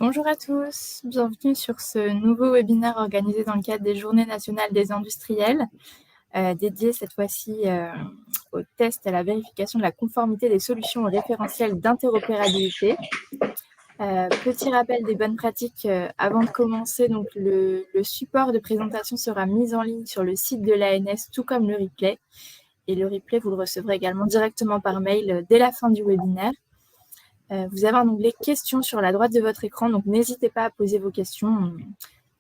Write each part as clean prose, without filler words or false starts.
Bonjour à tous, bienvenue sur ce nouveau webinaire organisé dans le cadre des Journées nationales des industriels, dédié cette fois-ci au test et à la vérification de la conformité des solutions au référentiel d'interopérabilité. Petit rappel des bonnes pratiques avant de commencer, donc le support de présentation sera mis en ligne sur le site de l'ANS, tout comme le replay. Et le replay, vous le recevrez également directement par mail dès la fin du webinaire. Vous avez un onglet questions sur la droite de votre écran, donc n'hésitez pas à poser vos questions.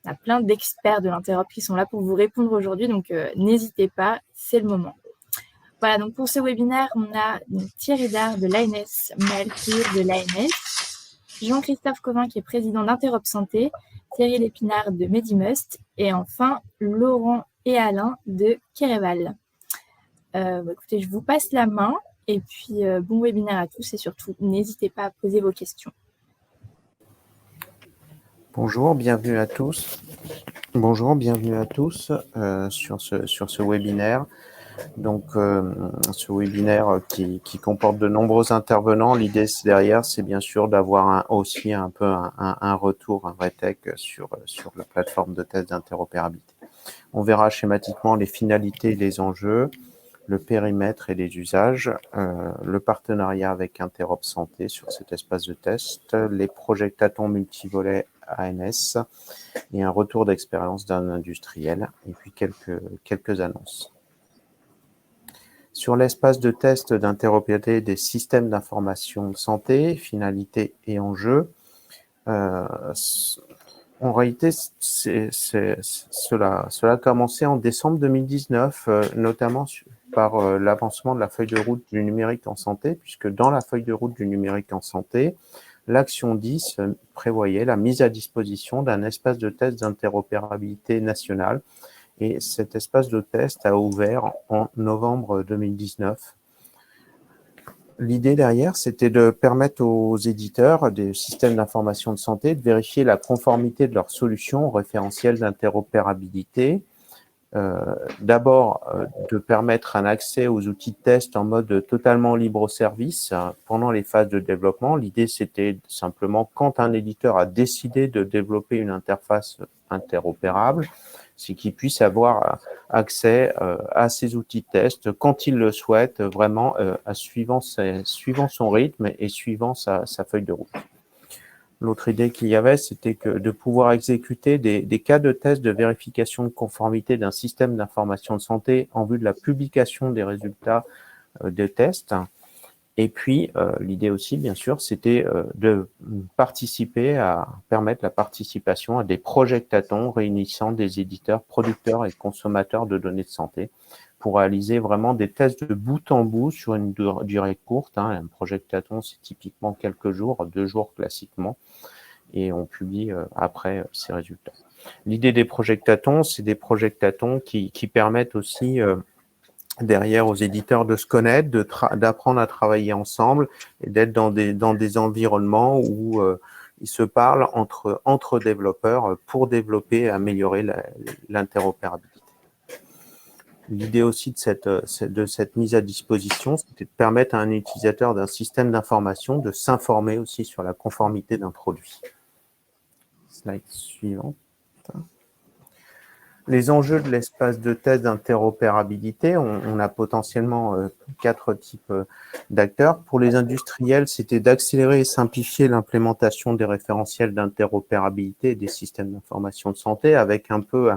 Il y a plein d'experts de l'interop qui sont là pour vous répondre aujourd'hui, donc n'hésitez pas, c'est le moment. Voilà, donc pour ce webinaire, on a Thierry Dard de l'ANS, Maël Couir de l'ANS, Jean-Christophe Covin qui est président d'Interop Santé, Thierry Lépinard de Medimust et enfin Laurent et Alain de Kereval. Écoutez, je vous passe la main. Et puis, bon webinaire à tous et surtout, n'hésitez pas à poser vos questions. Bonjour, bienvenue à tous. Bonjour, bienvenue à tous sur ce webinaire. Donc, ce webinaire qui comporte de nombreux intervenants. L'idée derrière, c'est bien sûr d'avoir aussi un peu un retour, un rétech sur la plateforme de test d'interopérabilité. On verra schématiquement les finalités et les enjeux, le périmètre et les usages, le partenariat avec Interop Santé sur cet espace de test, les projectatons multivolets ANS et un retour d'expérience d'un industriel, et puis quelques annonces. Sur l'espace de test d'interopérabilité des systèmes d'information de santé, finalités et enjeux, en réalité, cela a commencé en décembre 2019, notamment par l'avancement de la feuille de route du numérique en santé, puisque dans la feuille de route du numérique en santé, l'action 10 prévoyait la mise à disposition d'un espace de test d'interopérabilité national. Et cet espace de test a ouvert en novembre 2019. L'idée derrière, c'était de permettre aux éditeurs des systèmes d'information de santé de vérifier la conformité de leurs solutions au référentiel d'interopérabilité. D'abord, de permettre un accès aux outils de test en mode totalement libre service pendant les phases de développement. L'idée, c'était simplement quand un éditeur a décidé de développer une interface interopérable, c'est qu'il puisse avoir accès à ces outils de test quand il le souhaite, vraiment suivant son rythme et suivant sa feuille de route. L'autre idée qu'il y avait, c'était que de pouvoir exécuter des cas de test de vérification de conformité d'un système d'information de santé en vue de la publication des résultats de tests. Et puis, l'idée aussi, bien sûr, c'était de permettre la participation à des projectatons réunissant des éditeurs, producteurs et consommateurs de données de santé pour réaliser vraiment des tests de bout en bout sur une durée courte. Un projectaton, c'est typiquement quelques jours, 2 jours classiquement, et on publie après ces résultats. L'idée des projectatons, c'est des projectatons qui permettent aussi derrière aux éditeurs de se connaître, d'apprendre à travailler ensemble et d'être dans des environnements où ils se parlent entre développeurs pour développer et améliorer l'interopérabilité. L'idée aussi de cette mise à disposition, c'était de permettre à un utilisateur d'un système d'information de s'informer aussi sur la conformité d'un produit. Slide suivante. Les enjeux de l'espace de test d'interopérabilité, on a potentiellement 4 types d'acteurs. Pour les industriels, c'était d'accélérer et simplifier l'implémentation des référentiels d'interopérabilité et des systèmes d'information de santé avec un peu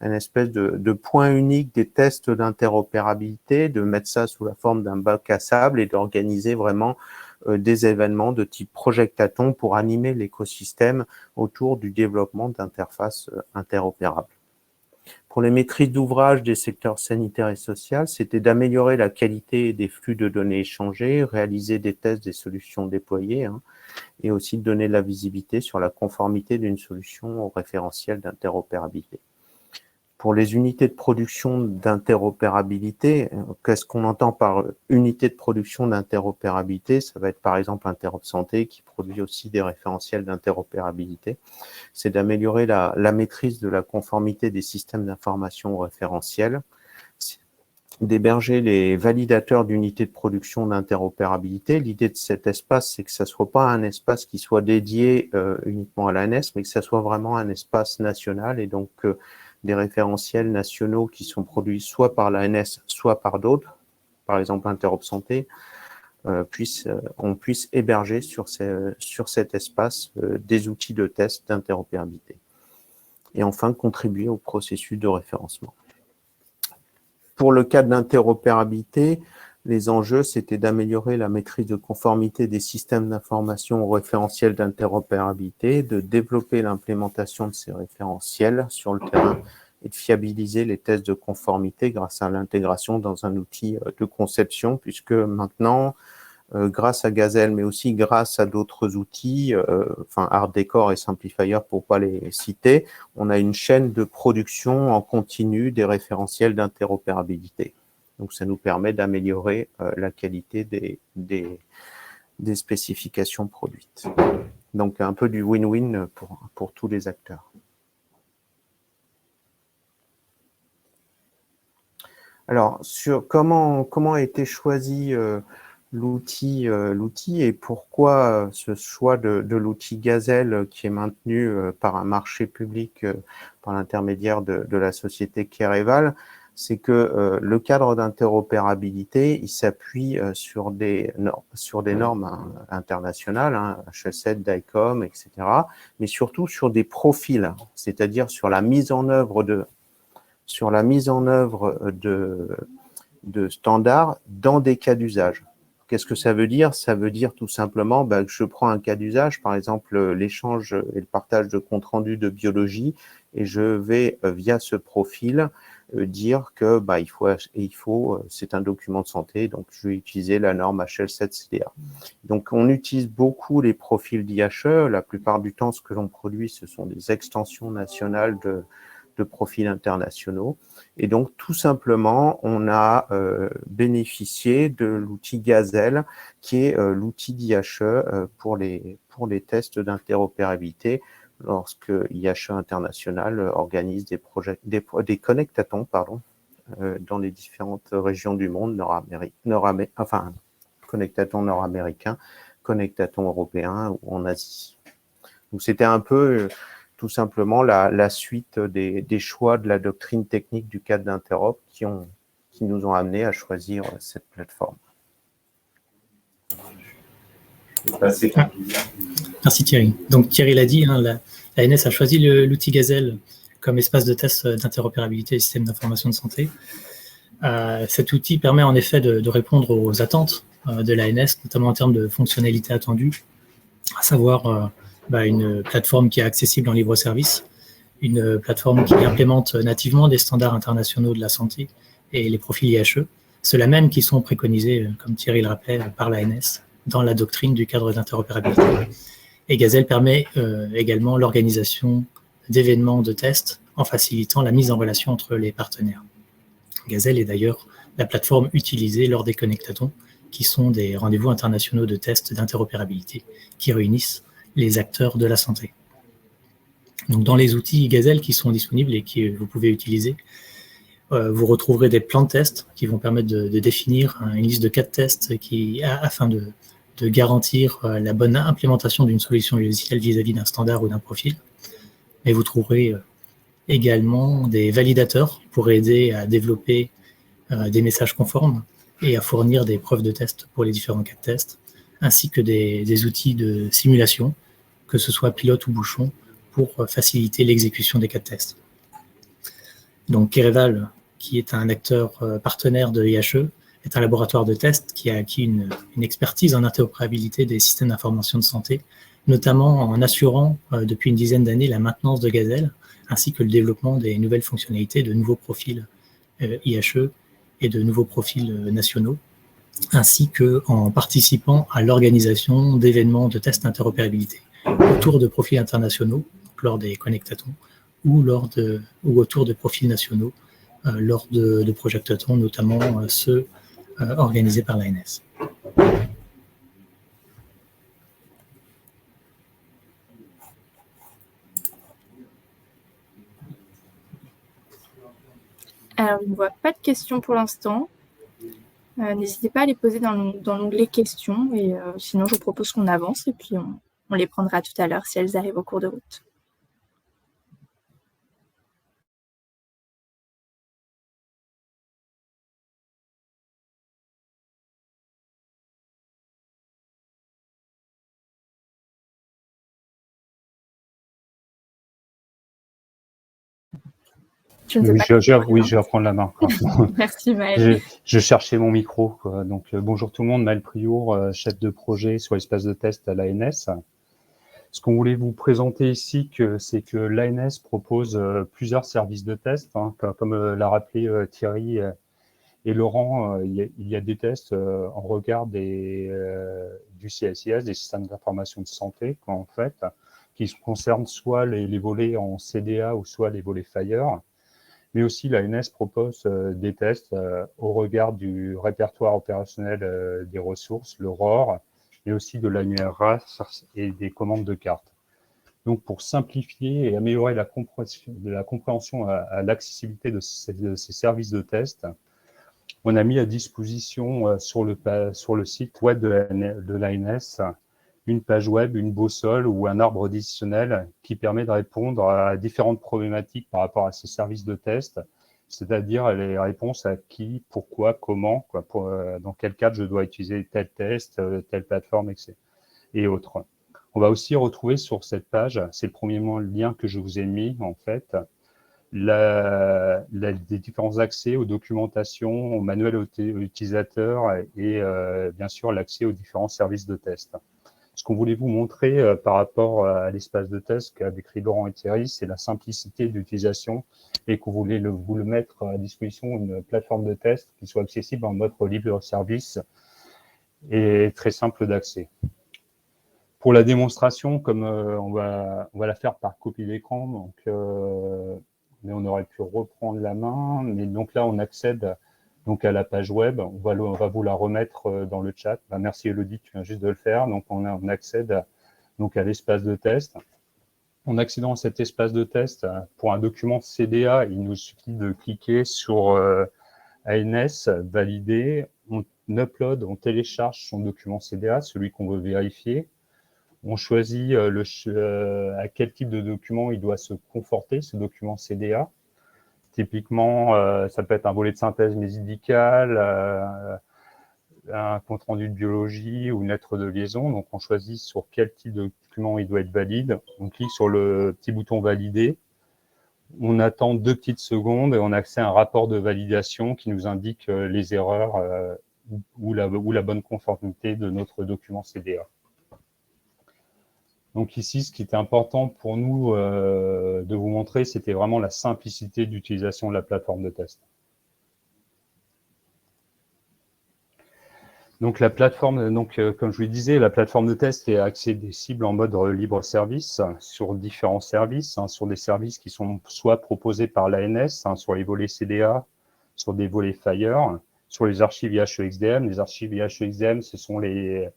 un espèce de point unique des tests d'interopérabilité, de mettre ça sous la forme d'un bac à sable et d'organiser vraiment des événements de type projectaton pour animer l'écosystème autour du développement d'interfaces interopérables. Pour les maîtrises d'ouvrage des secteurs sanitaires et social, c'était d'améliorer la qualité des flux de données échangés, réaliser des tests des solutions déployées et aussi de donner de la visibilité sur la conformité d'une solution au référentiel d'interopérabilité. Pour les unités de production d'interopérabilité, qu'est-ce qu'on entend par unité de production d'interopérabilité? Ça va être par exemple Interop Santé qui produit aussi des référentiels d'interopérabilité. C'est d'améliorer la maîtrise de la conformité des systèmes d'information au référentiel. d'héberger les validateurs d'unités de production d'interopérabilité. L'idée de cet espace, c'est que ça ne soit pas un espace qui soit dédié uniquement à l'ANS, mais que ça soit vraiment un espace national, et donc des référentiels nationaux qui sont produits soit par l'ANS, soit par d'autres, par exemple Interop Santé, on puisse héberger sur cet espace des outils de test d'interopérabilité. Et enfin, contribuer au processus de référencement. Pour le cas de l'interopérabilité, les enjeux, c'était d'améliorer la maîtrise de conformité des systèmes d'information aux référentiels d'interopérabilité, de développer l'implémentation de ces référentiels sur le terrain et de fiabiliser les tests de conformité grâce à l'intégration dans un outil de conception, puisque maintenant, grâce à Gazelle, mais aussi grâce à d'autres outils, Art Decor et Simplifier pour ne pas les citer, on a une chaîne de production en continu des référentiels d'interopérabilité. Donc, ça nous permet d'améliorer la qualité des spécifications produites. Donc, un peu du win-win pour tous les acteurs. Alors, sur comment a été choisi l'outil et pourquoi ce choix de l'outil Gazelle qui est maintenu par un marché public par l'intermédiaire de la société Kereval, c'est que le cadre d'interopérabilité, il s'appuie sur des normes internationales, HL7, DICOM, etc., mais surtout sur des profils, c'est-à-dire sur la mise en œuvre de standards dans des cas d'usage. Qu'est-ce que ça veut dire? Ça veut dire tout simplement que je prends un cas d'usage, par exemple l'échange et le partage de comptes rendus de biologie, et je vais via ce profil dire que c'est un document de santé, donc je vais utiliser la norme HL7CDA. Donc on utilise beaucoup les profils d'IHE. La plupart du temps, ce que l'on produit, ce sont des extensions nationales de profils internationaux. Et donc, tout simplement, on a bénéficié de l'outil Gazelle, qui est l'outil d'IHE pour les tests d'interopérabilité, lorsque IHE International organise des connectatons, dans les différentes régions du monde, connectatons nord-américains, connectatons européens ou en Asie. Donc, c'était un peu tout simplement la suite des choix de la doctrine technique du cadre d'Interop qui nous ont amenés à choisir cette plateforme. Merci Thierry. Donc Thierry l'a dit, la ANS a choisi l'outil Gazelle comme espace de test d'interopérabilité des systèmes d'information de santé. Cet outil permet en effet de répondre aux attentes de l'ANS, notamment en termes de fonctionnalités attendues, à savoir une plateforme qui est accessible en libre service, une plateforme qui implémente nativement des standards internationaux de la santé et les profils IHE, ceux-là même qui sont préconisés, comme Thierry le rappelait, par l'ANS dans la doctrine du cadre d'interopérabilité. Et Gazelle permet également l'organisation d'événements de tests en facilitant la mise en relation entre les partenaires. Gazelle est d'ailleurs la plateforme utilisée lors des connectatons, qui sont des rendez-vous internationaux de tests d'interopérabilité qui réunissent les acteurs de la santé. Donc, dans les outils Gazelle qui sont disponibles et que vous pouvez utiliser, vous retrouverez des plans de tests qui vont permettre de définir une liste de cas de tests afin de garantir la bonne implémentation d'une solution logicielle vis-à-vis d'un standard ou d'un profil. Mais vous trouverez également des validateurs pour aider à développer des messages conformes et à fournir des preuves de test pour les différents cas de test, ainsi que des outils de simulation, que ce soit pilote ou bouchon, pour faciliter l'exécution des cas de test. Donc Kereval, qui est un acteur partenaire de IHE, est un laboratoire de test qui a acquis une expertise en interopérabilité des systèmes d'information de santé, notamment en assurant depuis une dizaine d'années la maintenance de Gazelle, ainsi que le développement des nouvelles fonctionnalités de nouveaux profils IHE et de nouveaux profils nationaux, ainsi qu'en participant à l'organisation d'événements de tests d'interopérabilité autour de profils internationaux, lors des connectatons, ou autour de profils nationaux, lors de projectatons, notamment ceux organisés par l'ANS. Alors, je ne vois pas de questions pour l'instant. N'hésitez pas à les poser dans l'onglet questions et sinon je vous propose qu'on avance et puis on les prendra tout à l'heure si elles arrivent au cours de route. Je ne sais Oui, pas je vais reprendre la main. Merci Maël. Je cherchais mon micro, quoi. Donc, bonjour tout le monde, Maël Priour, chef de projet sur l'espace de test à l'ANS. Ce qu'on voulait vous présenter ici, c'est que l'ANS propose plusieurs services de test. Hein. Comme l'a rappelé Thierry et Laurent, il y a des tests en regard du CSIS, des systèmes d'information de santé, quoi, en fait, qui concernent soit les volets en CDA ou soit les volets FHIR. Mais aussi, l'ANS propose des tests au regard du répertoire opérationnel des ressources, le ROR, mais aussi de l'annuaire RAS et des commandes de cartes. Donc, pour simplifier et améliorer la compréhension à l'accessibilité de ces services de test, on a mis à disposition sur le site web de l'ANS une page web, une boussole ou un arbre décisionnel qui permet de répondre à différentes problématiques par rapport à ces services de test, c'est-à-dire les réponses à qui, pourquoi, comment, dans quel cadre je dois utiliser tel test, telle plateforme, etc. et autres. On va aussi retrouver sur cette page, c'est le premier lien que je vous ai mis en fait, des différents accès aux documentations, aux manuels utilisateurs et bien sûr l'accès aux différents services de test. Ce qu'on voulait vous montrer par rapport à l'espace de test qu'a décrit Laurent et Thierry, c'est la simplicité d'utilisation et qu'on voulait vous le mettre à disposition une plateforme de test qui soit accessible en mode libre service et très simple d'accès. Pour la démonstration, comme on va la faire par copie d'écran, donc mais on aurait pu reprendre la main, mais donc là on accède donc à la page web, on va vous la remettre dans le chat. Ben, merci Elodie, tu viens juste de le faire. Donc on accède donc à l'espace de test. En accédant à cet espace de test, pour un document CDA, il nous suffit de cliquer sur ANS, valider, on upload, on télécharge son document CDA, celui qu'on veut vérifier. On choisit à quel type de document il doit se conforter, ce document CDA. Typiquement, ça peut être un volet de synthèse médicale, un compte-rendu de biologie ou une lettre de liaison. Donc, on choisit sur quel type de document il doit être valide. On clique sur le petit bouton « Valider ». On attend 2 petites secondes et on a accès à un rapport de validation qui nous indique les erreurs ou la bonne conformité de notre document CDA. Donc ici, ce qui était important pour nous de vous montrer, c'était vraiment la simplicité d'utilisation de la plateforme de test. Donc la plateforme, comme je vous le disais, la plateforme de test est accessible en mode libre service sur différents services, sur des services qui sont soit proposés par l'ANS, sur les volets CDA, sur des volets FHIR, sur les archives IHEXDM. Les archives IHEXDM, ce sont les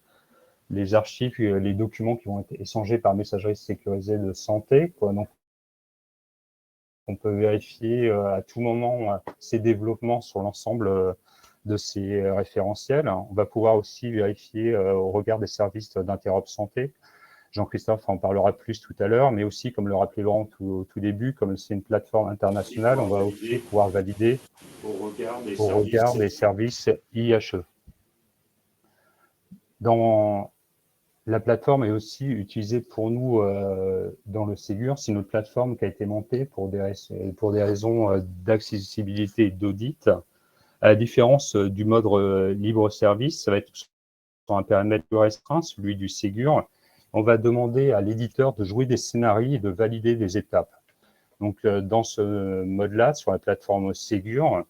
archives, les documents qui vont être échangés par messagerie sécurisée de santé, quoi. Donc, on peut vérifier à tout moment ces développements sur l'ensemble de ces référentiels. On va pouvoir aussi vérifier au regard des services d'interop santé. Jean-Christophe en parlera plus tout à l'heure, mais aussi, comme le rappelait Laurent au tout début, comme c'est une plateforme internationale, on va aussi pouvoir valider au regard des services IHE. La plateforme est aussi utilisée pour nous dans le Ségur. C'est notre plateforme qui a été montée pour des raisons d'accessibilité et d'audit. À la différence du mode libre service, ça va être sur un périmètre plus restreint, celui du Ségur. On va demander à l'éditeur de jouer des scénarios et de valider des étapes. Donc, dans ce mode-là, sur la plateforme Ségur,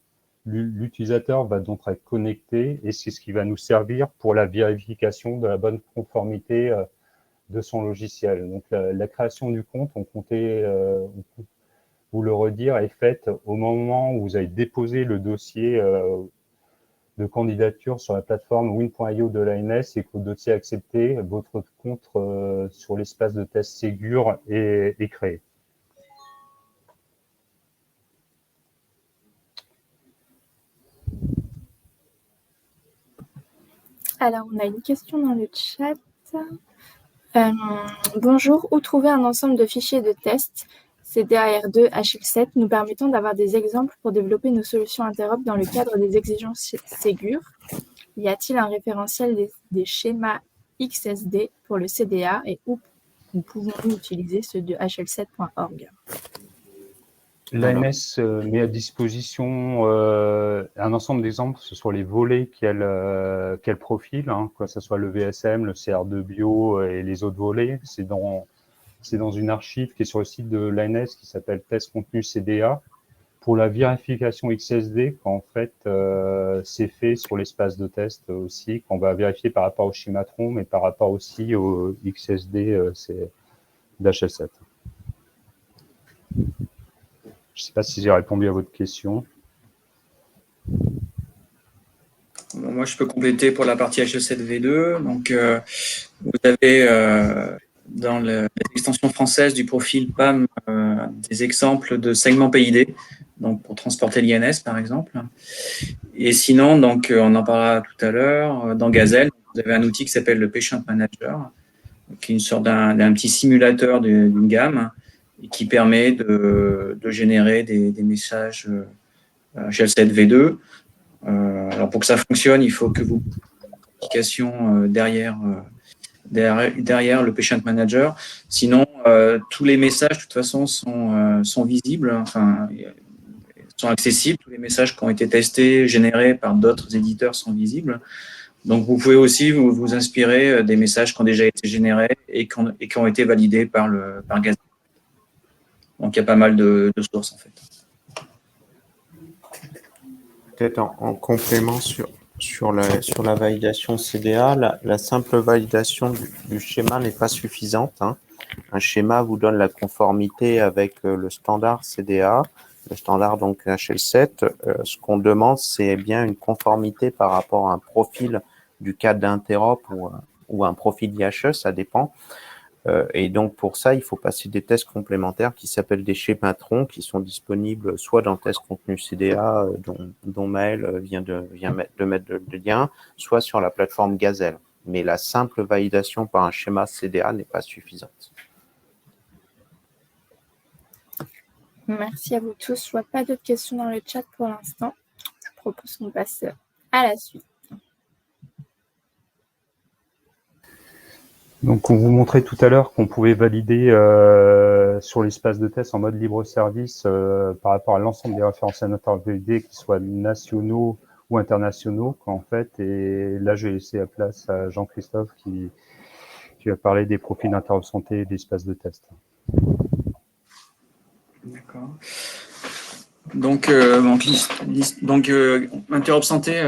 l'utilisateur va donc être connecté et c'est ce qui va nous servir pour la vérification de la bonne conformité de son logiciel. Donc, la création du compte, on comptait vous le redire, est faite au moment où vous avez déposé le dossier de candidature sur la plateforme win.io de l'ANS et que le dossier est accepté, votre compte sur l'espace de test Ségur est créé. Alors, on a une question dans le chat. Bonjour, où trouver un ensemble de fichiers de tests CDAR2 HL7 nous permettant d'avoir des exemples pour développer nos solutions interop dans le cadre des exigences Ségur? Y a-t-il un référentiel des schémas XSD pour le CDA et où nous pouvons-nous utiliser ceux de hl7.org? L'ANS met à disposition un ensemble d'exemples, que ce soit les volets qu'elle profile, hein, que ce soit le VSM, le CR2 Bio et les autres volets. C'est dans une archive qui est sur le site de l'ANS qui s'appelle Test Contenu CDA. Pour la vérification XSD, en fait, c'est fait sur l'espace de test aussi, qu'on va vérifier par rapport au schématron, mais par rapport aussi au XSD d'HL7. Je ne sais pas si j'ai répondu à votre question. Moi, je peux compléter pour la partie HL7V2. Donc, vous avez dans les extensions françaises du profil PAM des exemples de segments PID, donc pour transporter l'INS, par exemple. Et sinon, donc, on en parlera tout à l'heure, dans Gazelle, vous avez un outil qui s'appelle le Patient Manager, qui est une sorte d'un petit simulateur d'une gamme, et qui permet de générer des messages HL7V2. Alors pour que ça fonctionne, il faut que vous ayez une application derrière le Patient Manager. Sinon, tous les messages, de toute façon, sont visibles, enfin, sont accessibles. Tous les messages qui ont été testés, générés par d'autres éditeurs sont visibles. Donc, vous pouvez aussi vous inspirer des messages qui ont déjà été générés et qui ont été validés par Gazelle. Donc, il y a pas mal de sources, en fait. Peut-être en complément sur la validation CDA, la simple validation du schéma n'est pas suffisante, hein. Un schéma vous donne la conformité avec le standard CDA, le standard donc HL7. Ce qu'on demande, c'est bien une conformité par rapport à un profil du cadre d'interop ou un profil IHE, ça dépend. Et donc, pour ça, il faut passer des tests complémentaires qui s'appellent des schématrons, qui sont disponibles soit dans le test contenu CDA, dont Maël vient de mettre le lien, soit sur la plateforme Gazelle. Mais la simple validation par un schéma CDA n'est pas suffisante. Merci à vous tous. Je ne vois pas d'autres questions dans le chat pour l'instant. Je propose qu'on passe à la suite. Donc, on vous montrait tout à l'heure qu'on pouvait valider sur l'espace de test en mode libre service par rapport à l'ensemble des référentiels validés, qu'ils soient nationaux ou internationaux, en fait. Et là, je vais laisser la place à Jean-Christophe qui va parler des profils d'interop santé et d'espace de test. D'accord. Donc Interop Santé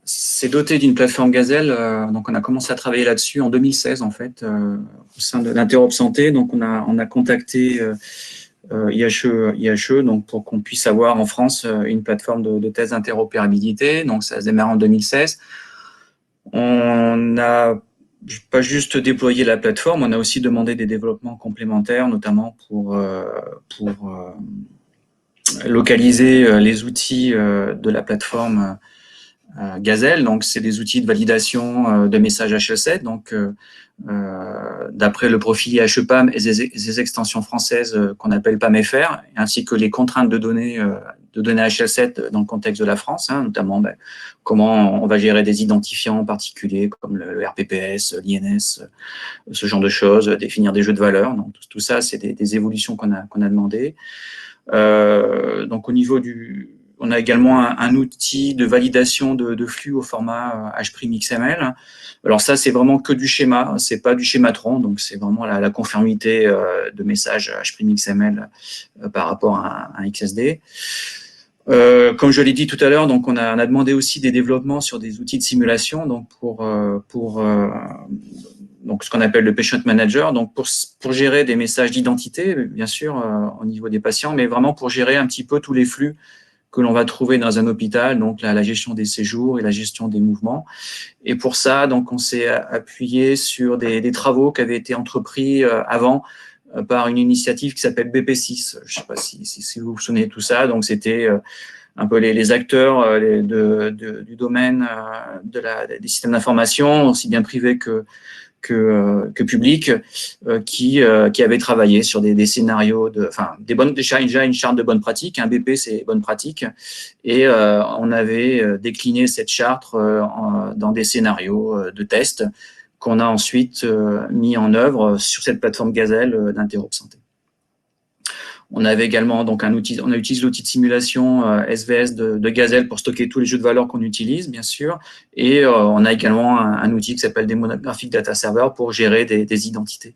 s'est doté d'une plateforme Gazelle. Donc, on a commencé à travailler là-dessus en 2016, en fait, au sein de l'Interop Santé. Donc, on a contacté IHE donc, pour qu'on puisse avoir en France une plateforme de tests d'interopérabilité. Donc, ça a démarré en 2016. On n'a pas juste déployé la plateforme, on a aussi demandé des développements complémentaires, notamment pour localiser les outils de la plateforme Gazelle. Donc, c'est des outils de validation de messages HL7. Donc, d'après le profil IHE-PAM et des extensions françaises qu'on appelle PAM-FR, ainsi que les contraintes de données HL7 dans le contexte de la France, hein, notamment comment on va gérer des identifiants particuliers comme le RPPS, l'INS, ce genre de choses, définir des jeux de valeurs. Donc, tout ça, c'est des évolutions qu'on a demandées. Donc, au niveau on a également un outil de validation de flux au format H'XML. Alors ça, c'est vraiment que du schéma, c'est pas du schématron, donc c'est vraiment la conformité de messages H'XML par rapport à un XSD. Comme je l'ai dit tout à l'heure, donc on a demandé aussi des développements sur des outils de simulation, donc donc ce qu'on appelle le Patient Manager, donc pour gérer des messages d'identité, bien sûr, au niveau des patients, mais vraiment pour gérer un petit peu tous les flux que l'on va trouver dans un hôpital, donc la gestion des séjours et la gestion des mouvements. Et pour ça, donc on s'est appuyé sur des travaux qui avaient été entrepris avant par une initiative qui s'appelle BP6. Je ne sais pas si vous vous souvenez de tout ça. Donc c'était un peu les acteurs du domaine des systèmes d'information, aussi bien privés que publics, qui avaient travaillé sur des scénarios, déjà une charte de bonnes pratiques, un BP c'est bonnes pratiques, et on avait décliné cette charte dans des scénarios de test qu'on a ensuite mis en œuvre sur cette plateforme Gazelle d'Interop Santé. On avait également donc on a utilisé l'outil de simulation SVS de Gazelle pour stocker tous les jeux de valeurs qu'on utilise, bien sûr. Et on a également un outil qui s'appelle Demographic Data Server pour gérer des identités.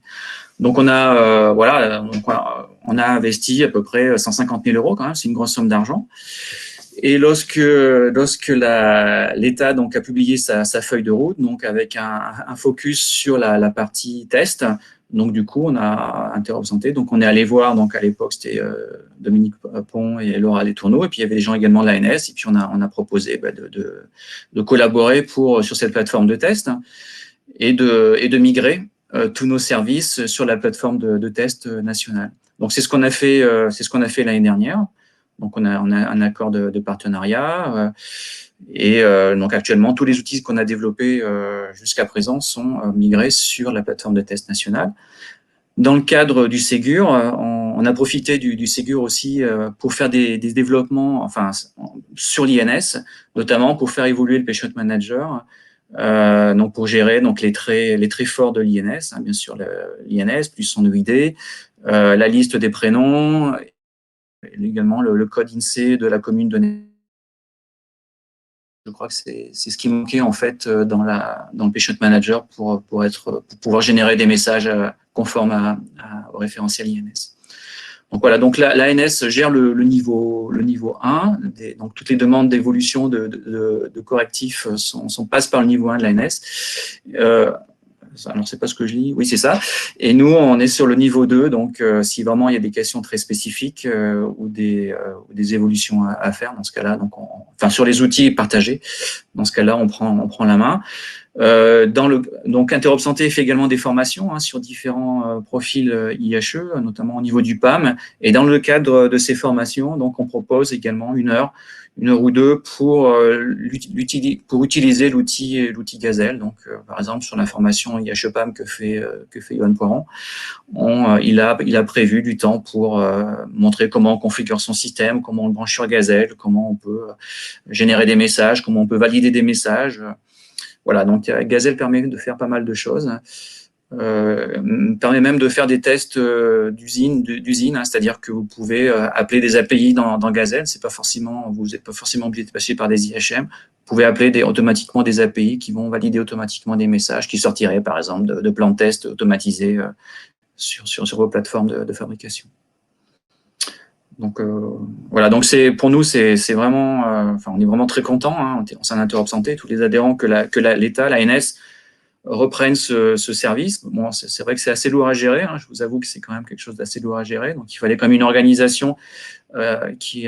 Donc on a on a investi à peu près 150 000 € quand même, c'est une grosse somme d'argent. Et lorsque l'État donc a publié sa feuille de route, donc avec un focus sur la partie test. Donc du coup, on a Interop Santé. Donc on est allé voir. Donc à l'époque, c'était Dominique Pont et Laura Letourneau. Et puis il y avait des gens également de l'ANS. Et puis on a proposé de collaborer sur cette plateforme de test et de migrer tous nos services sur la plateforme de test nationale. Donc c'est ce qu'on a fait. C'est ce qu'on a fait l'année dernière. Donc on a un accord de partenariat. Donc actuellement, tous les outils qu'on a développés jusqu'à présent sont migrés sur la plateforme de test nationale. Dans le cadre du Ségur, on a profité du Ségur aussi pour faire des développements, sur l'INS, notamment pour faire évoluer le Patient Manager, donc pour gérer donc les traits forts de l'INS, bien sûr l'INS plus son EID, la liste des prénoms, également le code INSEE de la commune donnée. Je crois que c'est ce qui manquait en fait dans le Patient Manager pour pouvoir générer des messages conformes au référentiel INS. Donc voilà, donc l'ANS gère le niveau 1, donc toutes les demandes d'évolution de correctifs passent par le niveau 1 de l'ANS. Alors, c'est pas ce que je lis. Oui, c'est ça. Et nous, on est sur le niveau 2. Donc, si vraiment il y a des questions très spécifiques ou des évolutions à faire, dans ce cas-là, donc sur les outils partagés, dans ce cas-là, on prend la main. Donc, Interop Santé fait également des formations sur différents profils IHE, notamment au niveau du PAM. Et dans le cadre de ces formations, donc, on propose également une heure ou deux pour utiliser l'outil Gazelle. Donc, par exemple, sur la formation IHE-PAM que fait Yoann Poiron, il a prévu du temps pour montrer comment on configure son système, comment on le branche sur Gazelle, comment on peut générer des messages, comment on peut valider des messages. Voilà, donc Gazelle permet de faire pas mal de choses. Permet même de faire des tests d'usine, c'est-à-dire que vous pouvez appeler des API dans Gazelle. Vous n'êtes pas forcément obligé de passer par des IHM. Vous pouvez appeler automatiquement des API qui vont valider automatiquement des messages qui sortiraient, par exemple, de plans de test automatisés sur vos plateformes de fabrication. Donc voilà, donc pour nous c'est vraiment, on est vraiment très content. On s'en Interop Santé, tous les adhérents que l'État, l'ANS reprennent ce service. Bon, c'est vrai que c'est assez lourd à gérer. Je vous avoue que c'est quand même quelque chose d'assez lourd à gérer. Donc, il fallait quand même une organisation qui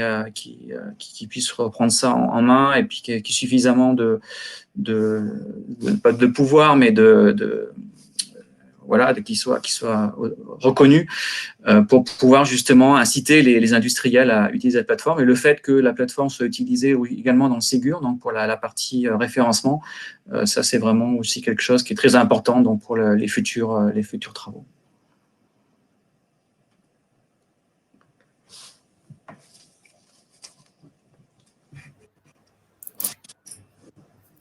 puisse reprendre ça en main et puis qui ait suffisamment pas de pouvoir, mais qui soit reconnu pour pouvoir justement inciter les industriels à utiliser la plateforme. Et le fait que la plateforme soit utilisée également dans le Ségur, donc pour la partie référencement, ça c'est vraiment aussi quelque chose qui est très important donc pour les futurs travaux.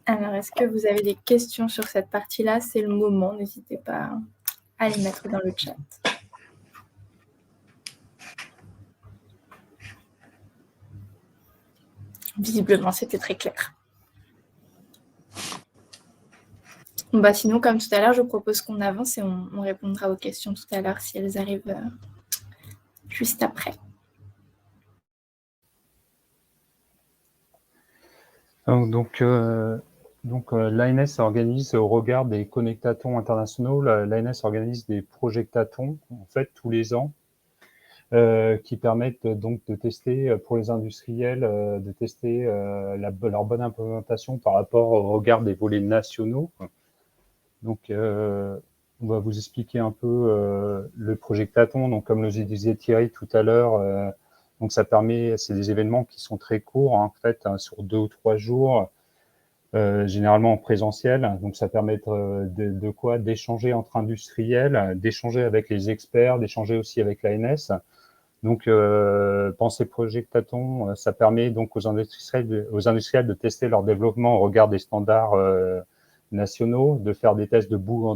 Alors, est-ce que vous avez des questions sur cette partie-là? C'est le moment, n'hésitez pas à les mettre dans le chat. Visiblement, c'était très clair. Sinon, comme tout à l'heure, je propose qu'on avance et on répondra aux questions tout à l'heure si elles arrivent juste après. Donc l'ANS organise, au regard des connectatons internationaux, l'ANS organise des projectatons, en fait, tous les ans, qui permettent donc de tester, pour les industriels, de tester leur bonne implémentation par rapport au regard des volets nationaux. Donc, on va vous expliquer un peu le projectaton. Donc, comme le disait Thierry tout à l'heure, Donc ça permet, c'est des événements qui sont très courts en fait, hein, sur 2 ou 3 jours, généralement en présentiel. Donc ça permet de quoi? D'échanger entre industriels, d'échanger avec les experts, d'échanger aussi avec l'ANS. Donc Penser Projectathon, ça permet donc aux industriels de tester leur développement au regard des standards nationaux, de faire des tests de bout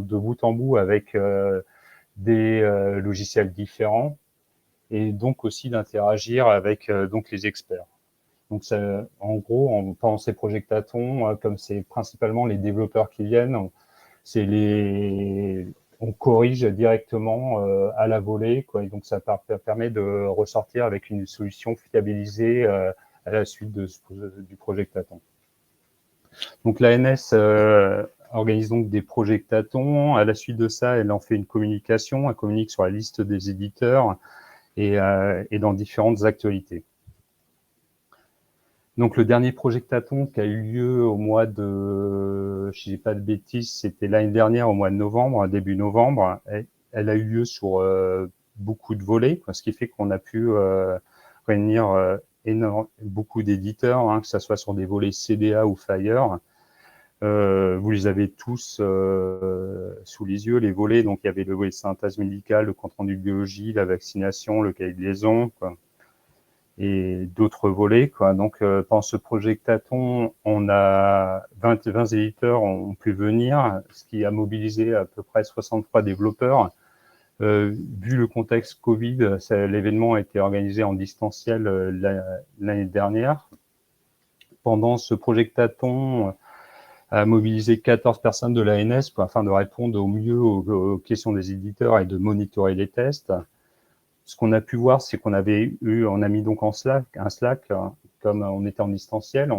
en bout avec des logiciels différents, et donc aussi d'interagir avec donc les experts. Donc ça, en gros, en Penser Projectathon, comme c'est principalement les développeurs qui viennent, on corrige directement à la volée, quoi. Et donc ça permet de ressortir avec une solution fiabilisée à la suite du Projectathon. Donc l'ANS organise donc des Projectatons. À la suite de ça, elle en fait une communication. Elle communique sur la liste des éditeurs et dans différentes actualités. Donc le dernier Projectathon qui a eu lieu au mois de, si je dis pas de bêtises, c'était l'année dernière au mois de novembre, début novembre. Elle a eu lieu sur beaucoup de volets, quoi, ce qui fait qu'on a pu réunir beaucoup d'éditeurs, hein, que ce soit sur des volets CDA ou Fire. Vous les avez tous sous les yeux, les volets. Donc il y avait le volet synthèse médicale, le compte rendu de biologie, la vaccination, le cahier de liaison, quoi, et d'autres volets, quoi. Donc pendant ce Projectathon, on a 20 éditeurs ont pu venir, ce qui a mobilisé à peu près 63 développeurs. Vu le contexte Covid, l'événement a été organisé en distanciel l'année dernière. Pendant ce Projectathon, a mobilisé 14 personnes de l'ANS afin de répondre au mieux aux questions des éditeurs et de monitorer les tests. Ce qu'on a pu voir, c'est qu'on a mis donc un Slack, comme on était en distanciel.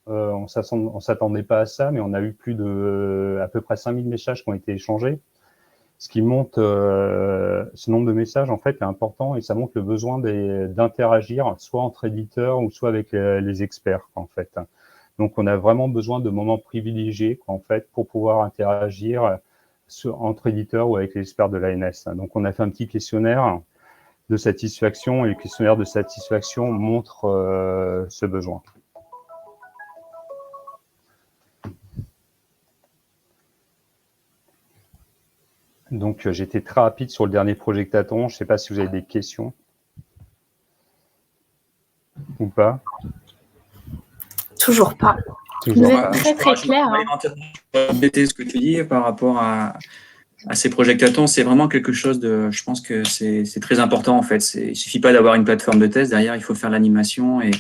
On s'attendait pas à ça, mais on a eu à peu près 5000 messages qui ont été échangés. Ce qui montre, ce nombre de messages, en fait, est important, et ça montre le besoin d'interagir, soit entre éditeurs ou soit avec les experts, en fait. Donc, on a vraiment besoin de moments privilégiés, en fait, pour pouvoir interagir entre éditeurs ou avec les experts de l'ANS. Donc, on a fait un petit questionnaire de satisfaction, et le questionnaire de satisfaction montre ce besoin. Donc, j'étais très rapide sur le dernier Projectathon. Je ne sais pas si vous avez des questions ou pas. Toujours pas. Toujours. Vous êtes très très clair. Compléter ce que tu dis par rapport à ces Projectatons, c'est vraiment quelque chose de. Je pense que c'est très important en fait. Il suffit pas d'avoir une plateforme de test derrière, il faut faire l'animation et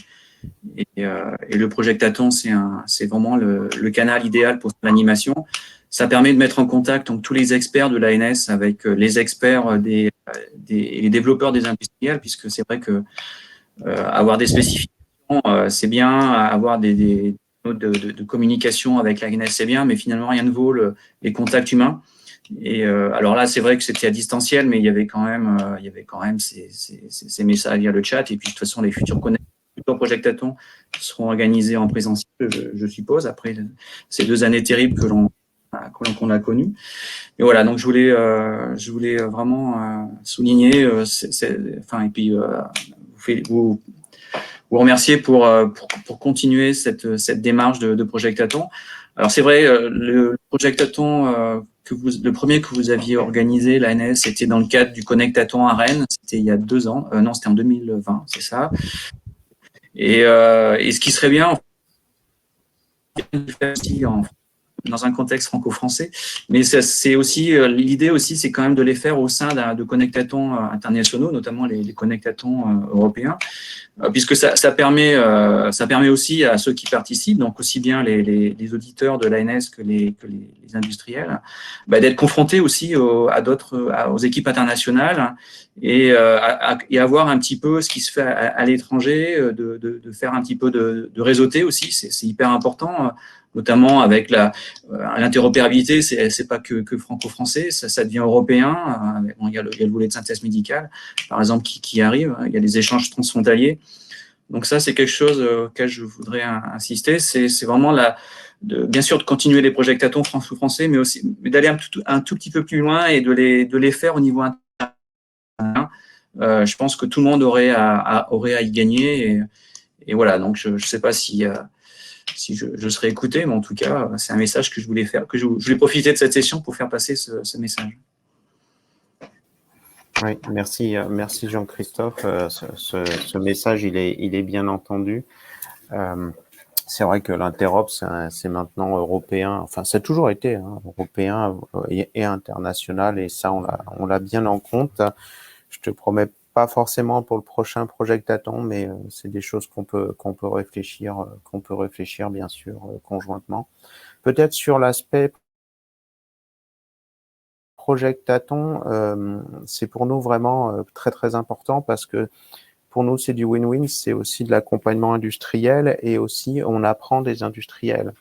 le Projectaton, c'est vraiment le canal idéal pour l'animation. Ça permet de mettre en contact donc tous les experts de l'ANS avec les experts les développeurs des industriels, puisque c'est vrai que avoir des spécifications, c'est bien, avoir des notes de communication avec l'ANS, c'est bien, mais finalement, rien ne vaut les contacts humains. Et alors là, c'est vrai que c'était à distanciel, mais il y avait quand même ces messages via le chat. Et puis, de toute façon, les futurs Projectatons seront organisés en présentiel, je suppose, après ces 2 années terribles qu'on a connues. Et voilà, donc je voulais vraiment souligner, et puis vous remercier pour continuer cette démarche de Projectaton. Alors c'est vrai, le Projectaton le premier que vous aviez organisé, l'ANS, c'était dans le cadre du Connectaton à Rennes. C'était il y a 2 ans. Non, c'était en 2020, c'est ça. Et ce qui serait bien, dans un contexte franco-français, mais c'est aussi l'idée aussi, c'est quand même de les faire au sein de connectatons internationaux, notamment les connectatons européens, puisque ça permet aussi à ceux qui participent, donc aussi bien les auditeurs de l'ANS que les industriels, d'être confrontés aussi aux équipes internationales et avoir un petit peu ce qui se fait à l'étranger, de faire un petit peu de réseauter aussi, c'est hyper important, notamment avec l'interopérabilité, c'est pas que franco-français, ça devient européen. Il y a le volet de synthèse médicale, par exemple, qui arrive. Il y a des échanges transfrontaliers. Donc ça, c'est quelque chose auquel je voudrais insister. C'est vraiment bien sûr de continuer les Projectatons franco-français, mais aussi d'aller un tout petit peu plus loin et de les faire au niveau international. je pense que tout le monde aurait à y gagner. Et voilà, donc je ne sais pas si je serai écouté, mais en tout cas, c'est un message que je voulais faire, que je voulais profiter de cette session pour faire passer ce message. Oui, merci Jean-Christophe. Ce message, il est bien entendu. C'est vrai que l'interop, c'est maintenant européen. Enfin, ça a toujours été européen et international, et ça, on l'a bien en compte. Je te promets pas forcément pour le prochain Projectathon, mais c'est des choses qu'on peut réfléchir bien sûr conjointement. Peut-être sur l'aspect Projectathon, c'est pour nous vraiment très très important, parce que pour nous c'est du win-win, c'est aussi de l'accompagnement industriel, et aussi on apprend des industriels.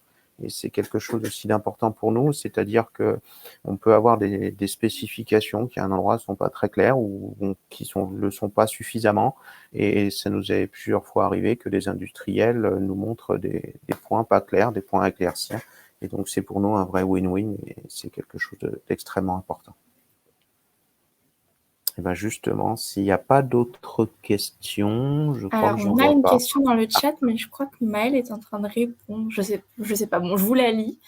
Et c'est quelque chose aussi d'important pour nous, c'est-à-dire que on peut avoir des spécifications qui à un endroit sont pas très claires ou qui le sont pas suffisamment, et ça nous est plusieurs fois arrivé que les industriels nous montrent des points pas clairs, des points à éclaircir. Et donc, c'est pour nous un vrai win-win, et c'est quelque chose d'extrêmement important. Et bien justement, s'il n'y a pas d'autres questions, je crois que j'en vois pas. On a une question dans le chat, mais je crois que Maëlle est en train de répondre. Je sais pas. Bon, je vous la lis.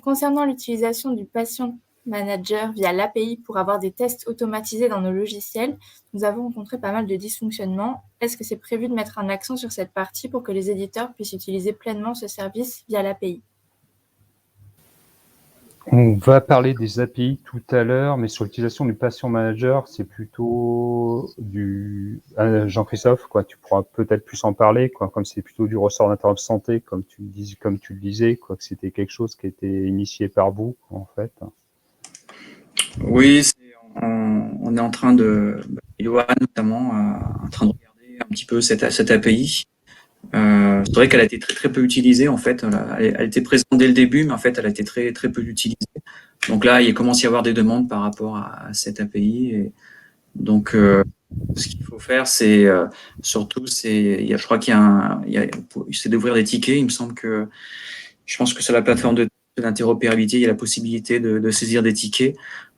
Concernant l'utilisation du patient manager via l'API pour avoir des tests automatisés dans nos logiciels, nous avons rencontré pas mal de dysfonctionnements. Est-ce que c'est prévu de mettre un accent sur cette partie pour que les éditeurs puissent utiliser pleinement ce service via l'API ? On va parler des API tout à l'heure, mais sur l'utilisation du patient manager, c'est plutôt Jean-Christophe, quoi. Tu pourras peut-être plus en parler, quoi. Comme c'est plutôt du ressort d'interop santé, comme tu le disais, quoi, que c'était quelque chose qui était initié par vous, en fait. Oui, on est en train Johan notamment, en train de regarder un petit peu cette API. C'est vrai qu'elle a été très très peu utilisée en fait. Elle était présente dès le début, mais en fait elle a été très très peu utilisée. Donc là, il commence à y avoir des demandes par rapport à cette API. Et donc, ce qu'il faut faire, c'est surtout, je crois c'est d'ouvrir des tickets. Il me semble que, je pense que sur la plateforme d'interopérabilité, il y a la possibilité de saisir des tickets.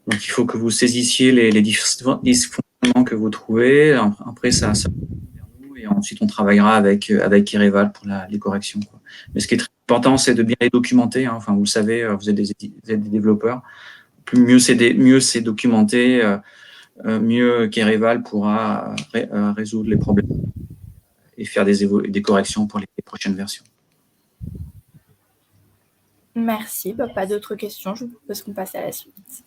Donc, il faut que vous saisissiez les dysfonctionnements que vous trouvez. Après, ça et ensuite on travaillera avec Kereval pour les corrections, quoi. Mais ce qui est très important, c'est de bien les documenter, hein. Enfin, vous le savez, vous êtes des développeurs. Mieux c'est documenté, mieux Kereval pourra résoudre les problèmes et faire des corrections pour les prochaines versions. Merci. Pas d'autres questions. Je vous propose qu'on passe à la suite.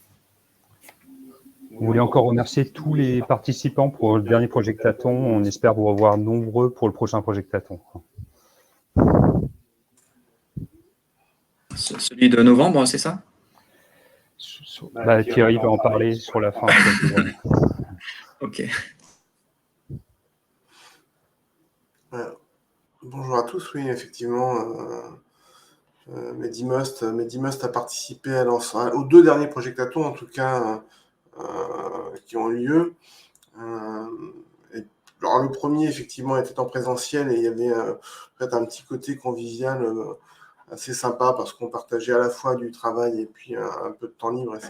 Vous voulez encore remercier tous les participants pour le dernier Projectathon. On espère vous revoir nombreux pour le prochain Projectathon. Celui de novembre, c'est ça ? Thierry va en parler sur la fin. Ok. Bonjour à tous. Oui, effectivement, Medimust a participé aux 2 derniers Projectatons, en tout cas, qui ont eu lieu. Alors, le premier, effectivement, était en présentiel, et il y avait peut-être un petit côté convivial assez sympa, parce qu'on partageait à la fois du travail et puis un peu de temps libre, et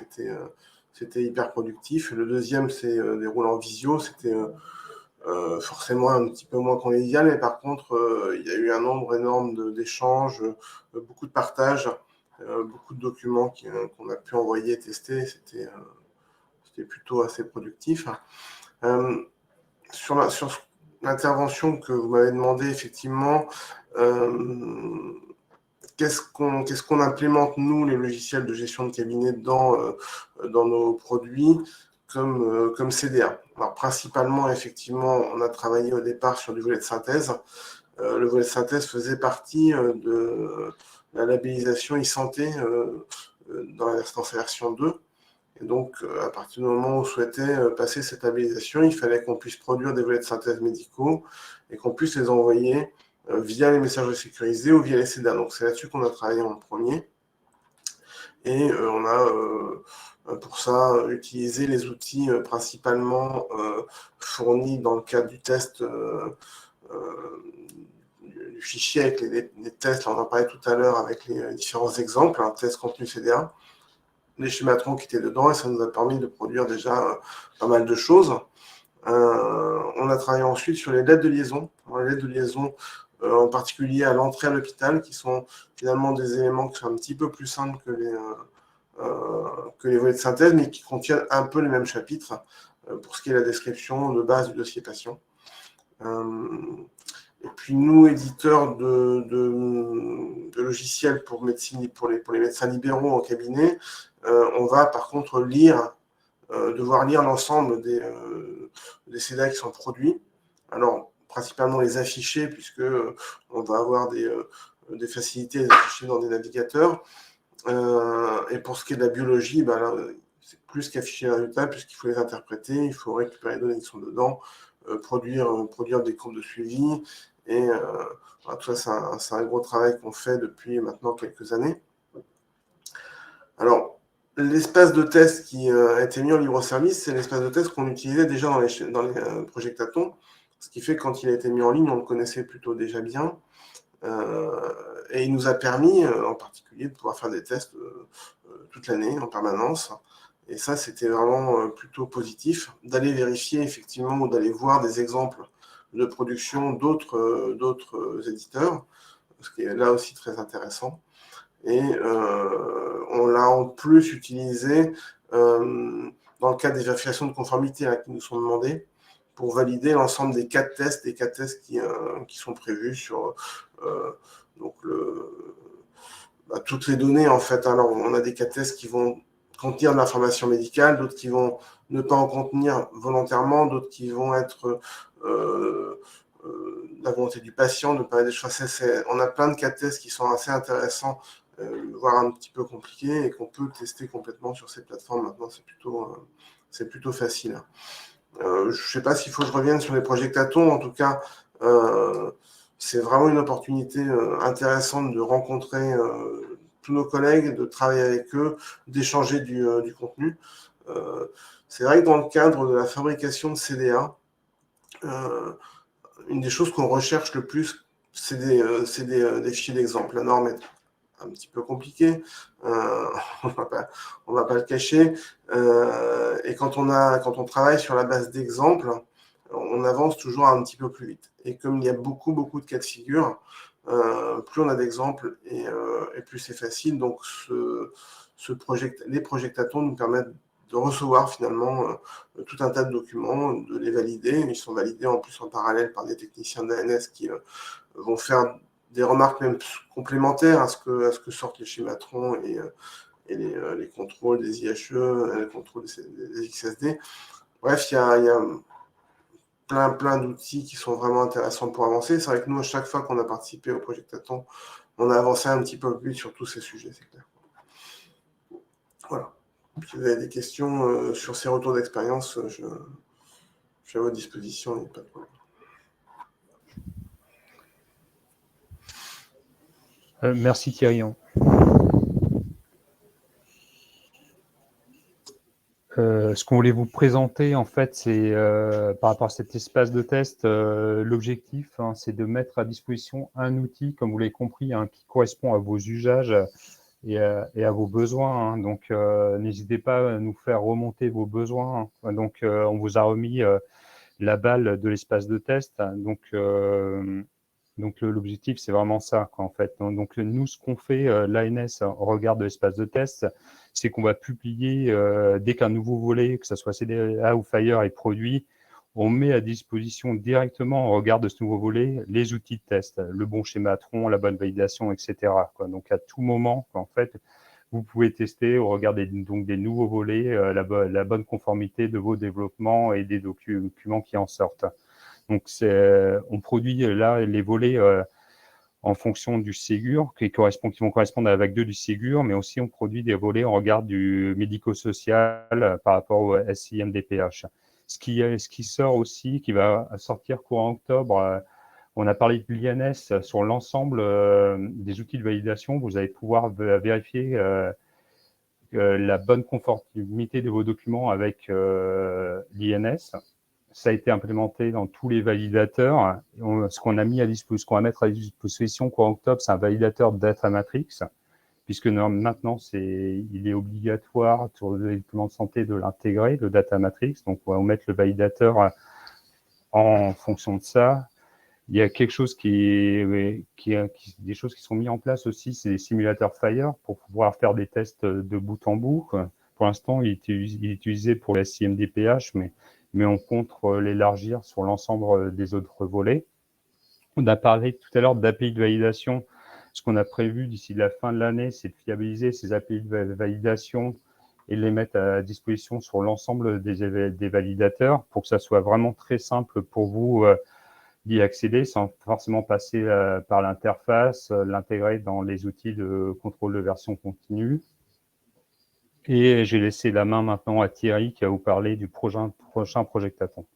c'était hyper productif. Le deuxième s'est déroulé en visio. C'était forcément un petit peu moins convivial, mais par contre, il y a eu un nombre énorme d'échanges, beaucoup de partages, beaucoup de documents qu'on a pu envoyer et tester. C'était plutôt assez productif. Sur l'intervention que vous m'avez demandé, effectivement, qu'est-ce qu'on implémente, nous, les logiciels de gestion de cabinet, dans nos produits comme CDA. Alors, principalement, effectivement, on a travaillé au départ sur du volet de synthèse. Le volet de synthèse faisait partie de la labellisation e-santé dans la version 2. Et donc, à partir du moment où on souhaitait passer cette labellisation, il fallait qu'on puisse produire des volets de synthèse médicaux et qu'on puisse les envoyer via les messageries sécurisés ou via les CDA. Donc, c'est là-dessus qu'on a travaillé en premier. Et on a, pour ça, utilisé les outils principalement fournis dans le cadre du test du fichier avec les tests. Là, on en parlait tout à l'heure avec les différents exemples, un test contenu CDA, les schématons qui étaient dedans, et ça nous a permis de produire déjà pas mal de choses. On a travaillé ensuite sur les lettres de liaison. Alors, les lettres de liaison, en particulier à l'entrée à l'hôpital, qui sont finalement des éléments qui sont un petit peu plus simples que les volets de synthèse, mais qui contiennent un peu les mêmes chapitres pour ce qui est la description de base du dossier patient. Et puis nous, éditeurs de logiciels pour les médecins libéraux en cabinet, on va par contre devoir lire l'ensemble des CDA qui sont produits. Alors, principalement les afficher, puisque on va avoir des facilités à les afficher dans des navigateurs. Et pour ce qui est de la biologie, là, c'est plus qu'afficher les résultats, puisqu'il faut les interpréter, il faut récupérer les données qui sont dedans, produire des courbes de suivi. Et tout ça, c'est un gros travail qu'on fait depuis maintenant quelques années. Alors, l'espace de test qui a été mis en libre service, c'est l'espace de test qu'on utilisait déjà dans les projectatons, ce qui fait que quand il a été mis en ligne, on le connaissait plutôt déjà bien. Et il nous a permis, en particulier, de pouvoir faire des tests toute l'année, en permanence. Et ça, c'était vraiment plutôt positif, d'aller vérifier effectivement ou d'aller voir des exemples de production d'autres éditeurs, ce qui est là aussi très intéressant. Et on l'a en plus utilisé dans le cadre des vérifications de conformité qui nous sont demandées pour valider l'ensemble des cas de tests, qui sont prévus sur toutes les données en fait. Alors on a des cas de tests qui vont contenir de l'information médicale, d'autres qui vont ne pas en contenir volontairement, d'autres qui vont être la volonté du patient, de parler des choix. On a plein de cas de tests qui sont assez intéressants, voire un petit peu compliqués, et qu'on peut tester complètement sur ces plateformes. Maintenant, c'est plutôt facile. Je ne sais pas s'il faut que je revienne sur les projectatons. En tout cas, c'est vraiment une opportunité intéressante de rencontrer tous nos collègues, de travailler avec eux, d'échanger du contenu. C'est vrai que dans le cadre de la fabrication de CDA, une des choses qu'on recherche le plus, c'est des fichiers d'exemple. La norme est un petit peu compliquée, on va pas le cacher. Et quand on travaille sur la base d'exemples, on avance toujours un petit peu plus vite. Et comme il y a beaucoup de cas de figure, plus on a d'exemples et plus c'est facile. Donc les projectatons nous permettent de recevoir finalement tout un tas de documents, de les valider. Ils sont validés en plus en parallèle par des techniciens d'ANS qui vont faire des remarques même complémentaires à ce que sortent les schématrons et les contrôles des IHE, les contrôles des XSD. Bref, il y a plein d'outils qui sont vraiment intéressants pour avancer. C'est vrai que nous, à chaque fois qu'on a participé au projectaton, on a avancé un petit peu plus sur tous ces sujets, c'est clair. Voilà. Si vous avez des questions sur ces retours d'expérience, je suis à votre disposition, il n'y a pas de problème. Merci Thierry. Ce qu'on voulait vous présenter, en fait, c'est par rapport à cet espace de test, l'objectif, c'est de mettre à disposition un outil, comme vous l'avez compris, qui correspond à vos usages et à vos besoins. Donc, n'hésitez pas à nous faire remonter vos besoins. Donc, on vous a remis la balle de l'espace de test. Donc l'objectif, c'est vraiment ça, en fait. Donc, nous, ce qu'on fait, l'ANS, au regard de l'espace de test, c'est qu'on va publier, dès qu'un nouveau volet, que ce soit CDA ou Fire, est produit, on met à disposition directement, au regard de ce nouveau volet, les outils de test, le bon schématron, la bonne validation, etc. Donc, à tout moment, en fait, vous pouvez tester, au regard des nouveaux volets, la bonne conformité de vos développements et des documents qui en sortent. Donc, on produit là les volets en fonction du Ségur, qui vont correspondre à la vague 2 du Ségur, mais aussi on produit des volets en regard du médico-social par rapport au SIMDPH. Ce qui sort aussi, qui va sortir courant octobre, on a parlé de l'INS sur l'ensemble des outils de validation. Vous allez pouvoir vérifier la bonne conformité de vos documents avec l'INS. Ça a été implémenté dans tous les validateurs. Ce qu'on a mis à disposition, ce qu'on va mettre à disposition courant octobre, c'est un validateur Data Matrix, puisque maintenant, il est obligatoire sur le documents de santé de l'intégrer, le Data Matrix. Donc, on va mettre le validateur en fonction de ça, il y a quelque chose des choses qui sont mises en place aussi, c'est des simulateurs Fire pour pouvoir faire des tests de bout en bout. Pour l'instant, il est utilisé pour la CMDPH, mais on compte l'élargir sur l'ensemble des autres volets. On a parlé tout à l'heure d'API de validation. Ce qu'on a prévu d'ici la fin de l'année, c'est de fiabiliser ces API de validation et de les mettre à disposition sur l'ensemble des validateurs pour que ça soit vraiment très simple pour vous d'y accéder sans forcément passer par l'interface, l'intégrer dans les outils de contrôle de version continue. Et j'ai laissé la main maintenant à Thierry qui va vous parler du prochain Projectathon.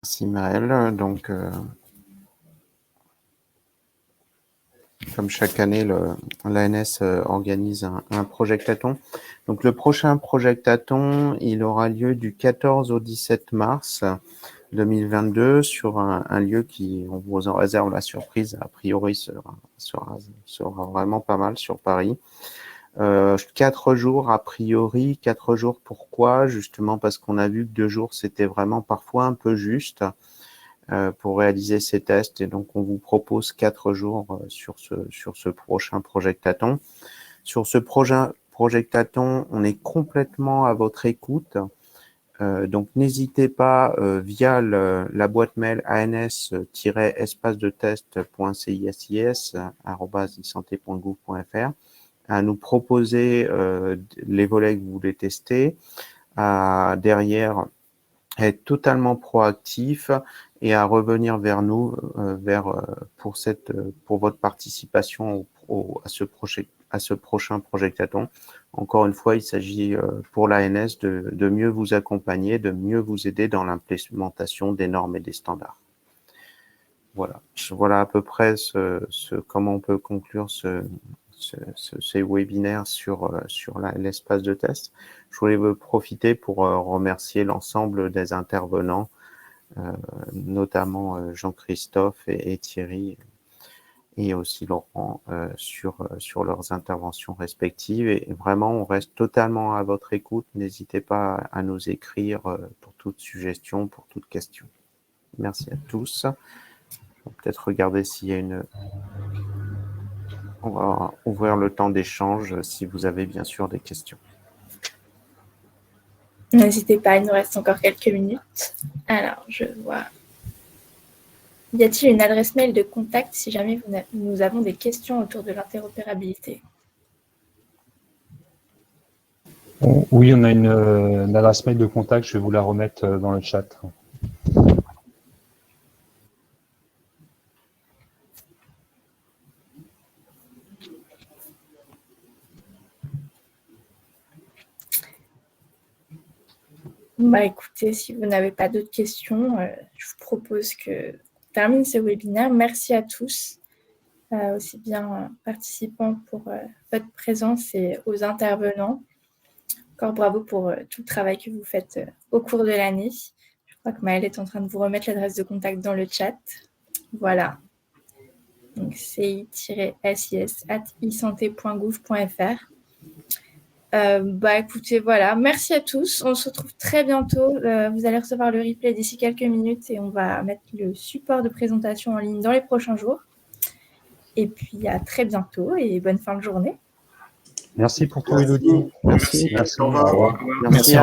Merci Maël. Donc, comme chaque année, l'ANS organise un Projectathon. Donc, le prochain Projectathon, il aura lieu du 14 au 17 mars 2022 sur un lieu qui, on vous en réserve la surprise, a priori sera vraiment pas mal sur Paris. 4 jours a priori, 4 jours pourquoi? Justement parce qu'on a vu que 2 jours c'était vraiment parfois un peu juste pour réaliser ces tests et donc on vous propose 4 jours sur ce prochain Projectathon. Sur ce prochain Projectathon, on est complètement à votre écoute. Donc n'hésitez pas via la boîte mail ans-espace-de-test.cisis@isanté.gouv.fr à nous proposer les volets que vous voulez tester, à derrière être totalement proactif et à revenir vers nous pour votre participation à ce prochain Projectathon. Encore une fois, il s'agit pour l'ANS de mieux vous accompagner, de mieux vous aider dans l'implémentation des normes et des standards. Voilà à peu près comment on peut conclure ces webinaires sur l'espace de test. Je voulais vous profiter pour remercier l'ensemble des intervenants, notamment Jean-Christophe et Thierry, et aussi Laurent sur leurs interventions respectives. Et vraiment, on reste totalement à votre écoute. N'hésitez pas à nous écrire pour toute suggestion, pour toute question. Merci à tous. On va peut-être regarder s'il y a On va ouvrir le temps d'échange si vous avez bien sûr des questions. N'hésitez pas, il nous reste encore quelques minutes. Alors, je vois. Y a-t-il une adresse mail de contact si jamais nous avons des questions autour de l'interopérabilité? Oui, on a une adresse mail de contact, je vais vous la remettre dans le chat. Bah, écoutez, si vous n'avez pas d'autres questions, je vous propose que termine ce webinaire. Merci à tous, aussi bien participants pour votre présence et aux intervenants. Encore bravo pour tout le travail que vous faites au cours de l'année. Je crois que Maëlle est en train de vous remettre l'adresse de contact dans le chat. Voilà. Donc, ci-sis@isanté.gouv.fr. Écoutez, voilà. Merci à tous. On se retrouve très bientôt. Vous allez recevoir le replay d'ici quelques minutes et on va mettre le support de présentation en ligne dans les prochains jours. Et puis, à très bientôt et bonne fin de journée. Merci pour tout, Élodie. Merci. Au revoir. Merci,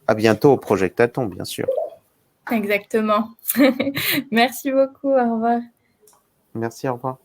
à bientôt au Projectathon, bien sûr. Exactement. Merci beaucoup. Au revoir. Merci, au revoir.